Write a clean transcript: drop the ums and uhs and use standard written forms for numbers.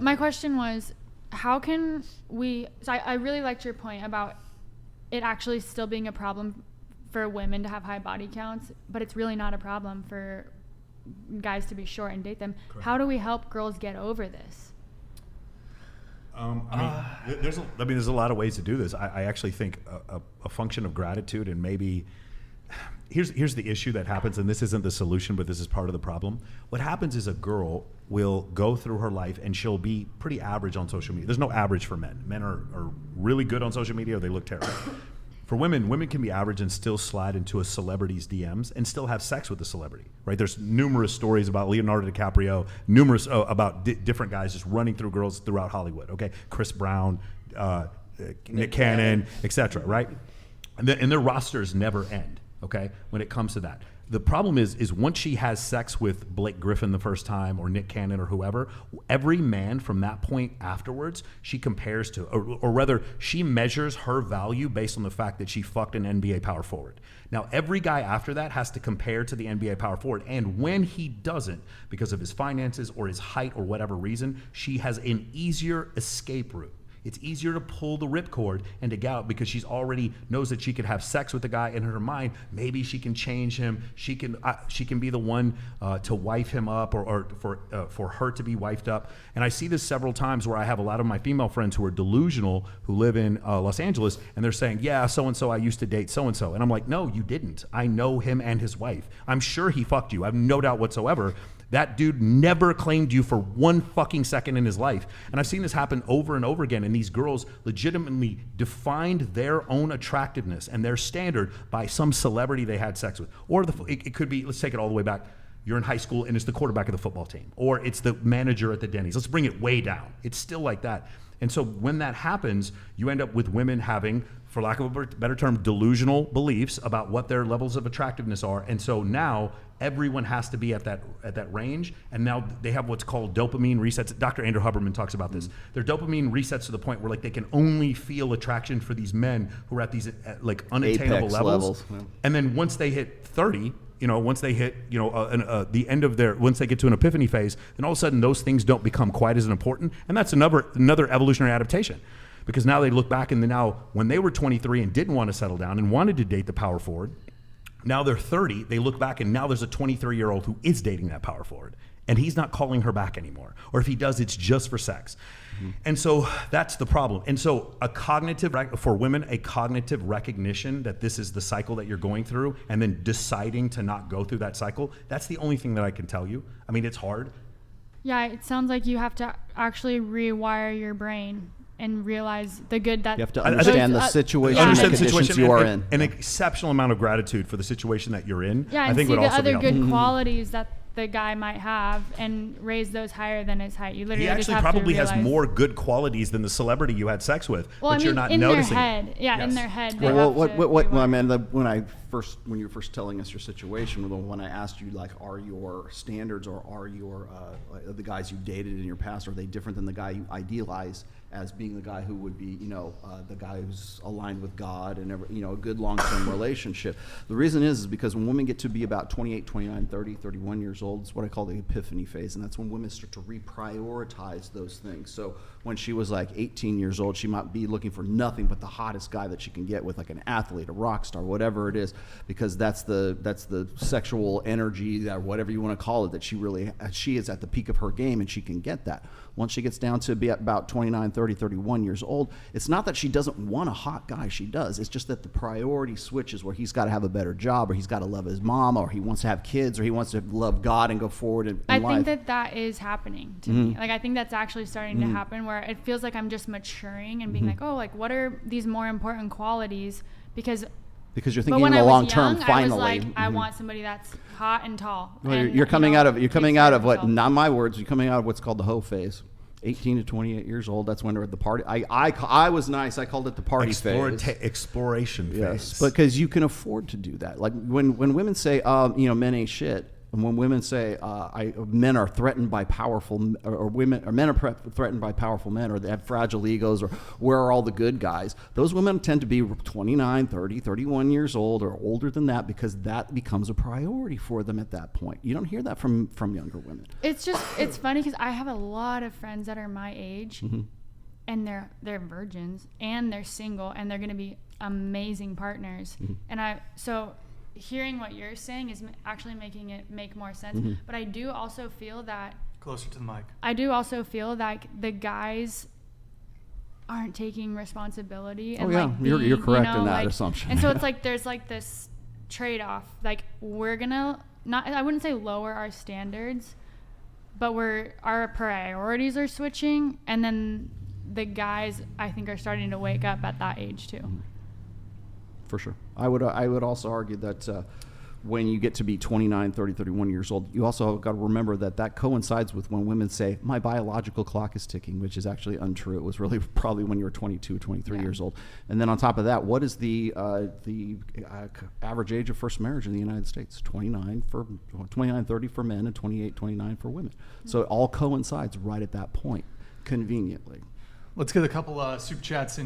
my question was, how can we? So I really liked your point about it actually still being a problem for women to have high body counts, but it's really not a problem for guys to be short and date them. Correct. How do we help girls get over this? There's a lot of ways to do this. I actually think a function of gratitude, and maybe here's the issue that happens, and this isn't the solution, but this is part of the problem. What happens is a girl will go through her life and she'll be pretty average on social media. There's no average for men. Men are really good on social media, or they look terrible. For women can be average and still slide into a celebrity's DMs and still have sex with the celebrity, right? There's numerous stories about Leonardo DiCaprio, about different guys just running through girls throughout Hollywood, okay? Chris Brown, Nick Cannon, etc., right? And their rosters never end, okay, when it comes to that. The problem is once she has sex with Blake Griffin the first time, or Nick Cannon, or whoever, every man from that point afterwards, she compares to, or rather, she measures her value based on the fact that she fucked an NBA power forward. Now, every guy after that has to compare to the NBA power forward, and when he doesn't, because of his finances or his height or whatever reason, she has an easier escape route. It's easier to pull the ripcord and to get out because she's already knows that she could have sex with the guy in her mind. Maybe she can change him. She can be the one to wife him up, or for her to be wifed up. And I see this several times where I have a lot of my female friends who are delusional, who live in Los Angeles, and they're saying, yeah, so-and-so, I used to date so-and-so. And I'm like, no, you didn't. I know him and his wife. I'm sure he fucked you. I have no doubt whatsoever. That dude never claimed you for one fucking second in his life. And I've seen this happen over and over again. And these girls legitimately defined their own attractiveness and their standard by some celebrity they had sex with. Or it could be, let's take it all the way back. You're in high school and it's the quarterback of the football team. Or it's the manager at the Denny's. Let's bring it way down. It's still like that. And so when that happens, you end up with women having, for lack of a better term, delusional beliefs about what their levels of attractiveness are. And so now everyone has to be at that range. And now they have what's called dopamine resets. Dr. Andrew Huberman talks about this. Their dopamine resets to the point where like they can only feel attraction for these men who are at these like unattainable Apex levels. Yeah. And then once they hit 30, once they hit, the end of once they get to an epiphany phase, then all of a sudden those things don't become quite as important. And that's another evolutionary adaptation. Because now they look back and now when they were 23 and didn't want to settle down and wanted to date the power forward, now they're 30, they look back and now there's a 23-year-old who is dating that power forward. And he's not calling her back anymore. Or if he does, it's just for sex. Mm-hmm. And so that's the problem. And so for women, a cognitive recognition that this is the cycle that you're going through and then deciding to not go through that cycle, that's the only thing that I can tell you. I mean, it's hard. Yeah, it sounds like you have to actually rewire your brain and realize the good that... You have to understand the situation and the conditions you are in. An exceptional amount of gratitude for the situation that you're in. Yeah, and I think see would the also other be good qualities that the guy might have and raise those higher than his height. You literally he actually just have probably to has more good qualities than the celebrity you had sex with, but you're not noticing. In their head. Yeah, yes. In their head. When you were first telling us your situation, when I asked you, like, are your standards or are your the guys you dated in your past, are they different than the guy you idealize as being the guy who would be, the guy who's aligned with God and a good long-term relationship? The reason is because when women get to be about 28, 29, 30, 31 years old, it's what I call the epiphany phase, and that's when women start to reprioritize those things. So when she was like 18 years old, she might be looking for nothing but the hottest guy that she can get with, like an athlete, a rock star, whatever it is, because that's the sexual energy, that whatever you want to call it, that she is at the peak of her game, and she can get that. Once she gets down to be at about 29, 30, 31 years old, it's not that she doesn't want a hot guy. She does. It's just that the priority switches, where he's got to have a better job, or he's got to love his mom, or he wants to have kids, or he wants to love God and go forward in life. I think that is happening to me. Like, I think that's actually starting to happen, where it feels like I'm just maturing and being like, oh, like, what are these more important qualities? Because you're thinking in the long term. Finally, I was like, I want somebody that's hot and tall. Well, you're coming out of what? Not my words. You're coming out of what's called the hoe phase. 18 to 28 years old. That's when they're at the party. I was nice. I called it the party phase. Exploration phase. Yes, because you can afford to do that. Like when women say, men ain't shit. And when women say men are threatened by powerful, or men are threatened by powerful men, or they have fragile egos, or where are all the good guys? Those women tend to be 29, 30, 31 years old, or older than that, because that becomes a priority for them at that point. You don't hear that from younger women. It's funny because I have a lot of friends that are my age, and they're virgins, and they're single, and they're going to be amazing partners. And so hearing what you're saying is actually making it make more sense. But I do also feel that closer to the mic. I do also feel that the guys aren't taking responsibility. And you're correct in that assumption. And so it's like there's like this trade-off. Like we're gonna I wouldn't say lower our standards, but our priorities are switching, and then the guys I think are starting to wake up at that age too. For sure. I would also argue that when you get to be 29, 30, 31 years old, you also got to remember that coincides with when women say, my biological clock is ticking, which is actually untrue. It was really probably when you were 22, 23 years old. And then on top of that, what is the average age of first marriage in the United States? 29, 30 for men, and 28, 29 for women. So it all coincides right at that point, conveniently. Let's get a couple super chats in.